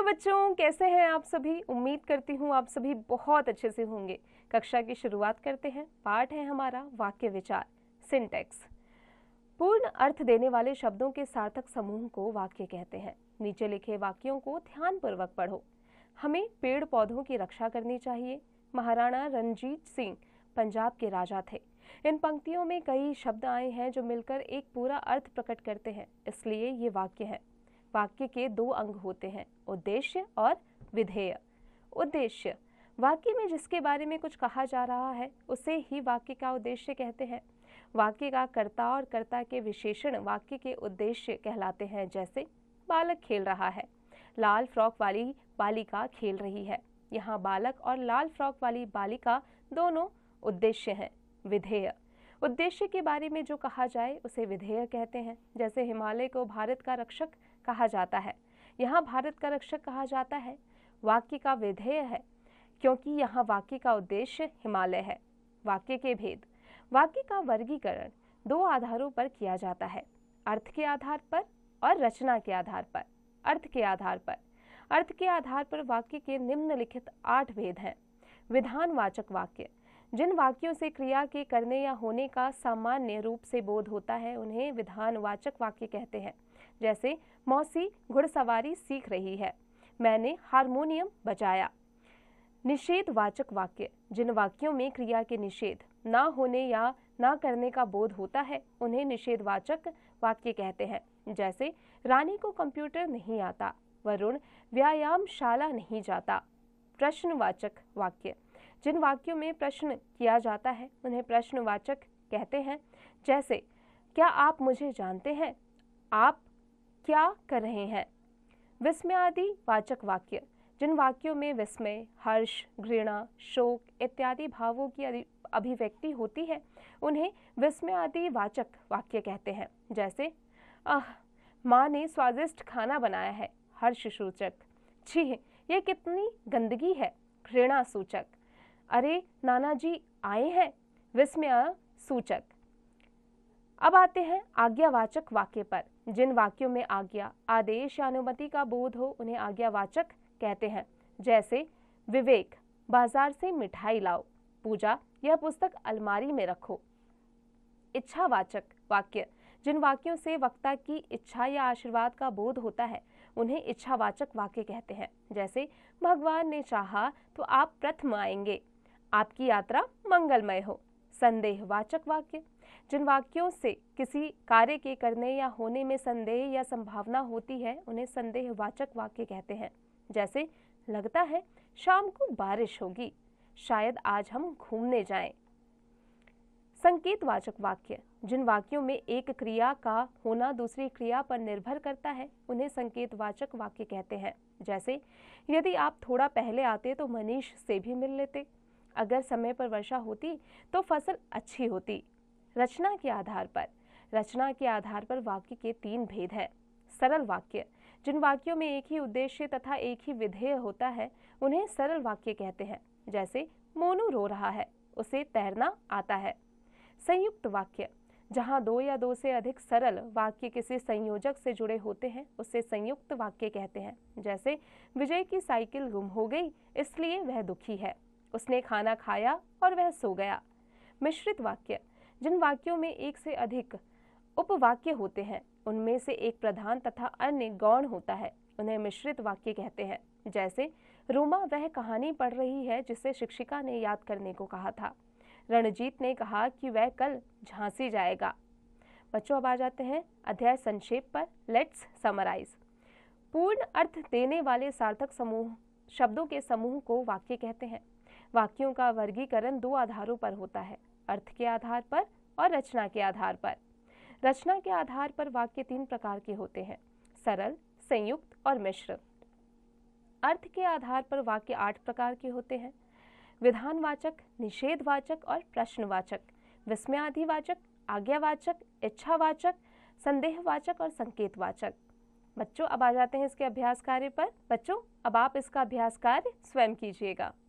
बच्चों, कैसे हैं आप सभी। उम्मीद करती हूँ आप सभी बहुत अच्छे से होंगे। कक्षा की शुरुआत करते हैं। पाठ है हमारा वाक्य विचार, सिंटैक्स। पूर्ण अर्थ देने वाले शब्दों के सार्थक समूह को वाक्य कहते हैं। नीचे लिखे वाक्यों को ध्यानपूर्वक पढ़ो। हमें पेड़ पौधों की रक्षा करनी चाहिए। महाराणा रणजीत सिंह पंजाब के राजा थे। इन पंक्तियों में कई शब्द आए हैं जो मिलकर एक पूरा अर्थ प्रकट करते हैं, इसलिए ये वाक्य है। वाक्य के दो अंग होते हैं, उद्देश्य और विधेय। उद्देश्य, वाक्य में जिसके बारे में कुछ कहा जा रहा है उसे ही वाक्य का उद्देश्य कहते हैं। वाक्य का कर्ता और कर्ता के विशेषण वाक्य के उद्देश्य कहलाते हैं। जैसे बालक खेल रहा है, लाल फ्रॉक वाली बालिका खेल रही है। यहाँ बालक और लाल फ्रॉक वाली बालिका दोनों उद्देश्य हैं। विधेय, उद्देश्य के बारे में जो कहा जाए उसे विधेय कहते हैं। जैसे हिमालय को भारत का रक्षक कहा जाता है, यहाँ भारत का रक्षक कहा जाता है। वाक्य का विधेय है क्योंकि यहाँ वाक्य का उद्देश्य हिमालय है। वाक्य के भेद, वाक्य का वर्गीकरण दो आधारों पर किया जाता है, अर्थ के आधार पर और रचना के आधार पर। अर्थ के आधार पर वाक्य के निम्नलिखित 8 भेद हैं। विधानवाचक वाक्य, जिन वाक्यों से क्रिया के करने या होने का सामान्य रूप से बोध होता है उन्हें विधानवाचक वाक्य कहते हैं। जैसे मौसी घुड़सवारी सीख रही है, मैंने हारमोनियम बजाया। निषेधवाचक वाक्य, जिन वाक्यों में क्रिया के निषेध, ना होने या ना करने का बोध होता है उन्हें निषेधवाचक वाक्य कहते हैं। जैसे रानी को कंप्यूटर नहीं आता, वरुण व्यायामशाला नहीं जाता। प्रश्नवाचक वाक्य, जिन वाक्यों में प्रश्न किया जाता है उन्हें प्रश्नवाचक कहते हैं। जैसे क्या आप मुझे जानते हैं, आप क्या कर रहे हैं। विस्मयादि वाचक वाक्य, जिन वाक्यों में विस्मय, हर्ष, घृणा, शोक इत्यादि भावों की अभिव्यक्ति होती है उन्हें विस्मयादि वाचक वाक्य कहते हैं। जैसे माँ ने स्वादिष्ट खाना बनाया है, हर्ष सूचक। छी, ये कितनी गंदगी है, घृणा सूचक। अरे नाना जी आए हैं, विस्मय सूचक। अब आते हैं आज्ञावाचक वाक्य पर। जिन वाक्यों में आज्ञा, आदेश या अनुमति का बोध हो उन्हें आज्ञावाचक कहते हैं। जैसे विवेक, बाजार से मिठाई लाओ। पूजा, यह पुस्तक अलमारी में रखो। इच्छावाचक वाक्य, जिन वाक्यों से वक्ता की इच्छा या आशीर्वाद का बोध होता है उन्हें इच्छावाचक वाक्य कहते हैं। जैसे भगवान ने चाहा तो आप प्रथम आएंगे, आपकी यात्रा मंगलमय हो। संदेहवाचक वाक्य, जिन वाक्यों से किसी कार्य के करने या होने में संदेह या संभावना होती है उन्हें संदेहवाचक वाक्य कहते हैं। जैसे लगता है शाम को बारिश होगी, शायद आज हम घूमने जाएं। संकेतवाचक वाक्य, जिन वाक्यों में एक क्रिया का होना दूसरी क्रिया पर निर्भर करता है उन्हें संकेतवाचक वाक्य कहते हैं। जैसे यदि आप थोड़ा पहले आते तो मनीष से भी मिल लेते, अगर समय पर वर्षा होती तो फसल अच्छी होती। रचना के आधार पर वाक्य के 3 भेद हैं। सरल वाक्य, जिन वाक्यों में एक ही उद्देश्य तथा एक ही विधेय होता है उन्हें सरल वाक्य कहते हैं। जैसे मोनू रो रहा है, उसे तैरना आता है। संयुक्त वाक्य, जहाँ 2 या 2 से अधिक सरल वाक्य किसी संयोजक से जुड़े होते हैं उसे संयुक्त वाक्य कहते हैं। जैसे विजय की साइकिल गुम हो गई इसलिए वह दुखी है, उसने खाना खाया और वह सो गया। मिश्रित वाक्य, जिन वाक्यों में एक से अधिक उपवाक्य होते हैं उनमें से एक प्रधान तथा अन्य गौण होता है उन्हें मिश्रित वाक्य कहते हैं। जैसे रूमा वह कहानी पढ़ रही है जिसे शिक्षिका ने याद करने को कहा था। रणजीत ने कहा कि वह कल झांसी जाएगा। बच्चों, अब आ जाते हैं अध्याय संक्षेप पर। Let's summarise. पूर्ण अर्थ देने वाले सार्थक समूह शब्दों के समूह को वाक्य कहते हैं। वाक्यों का वर्गीकरण 2 आधारों पर होता है, अर्थ के आधार पर और रचना के आधार पर। रचना के आधार पर वाक्य 3 प्रकार के होते हैं, सरल, संयुक्त और मिश्र। अर्थ के आधार पर वाक्य 8 प्रकार के होते हैं, विधानवाचक, निषेधवाचक और प्रश्नवाचक, विस्मयादिवाचक, आज्ञावाचक, इच्छावाचक, संदेहवाचक और संकेतवाचक। बच्चों, अब आ जाते हैं इसके अभ्यास कार्य पर। बच्चों, अब आप इसका अभ्यास कार्य स्वयं कीजिएगा।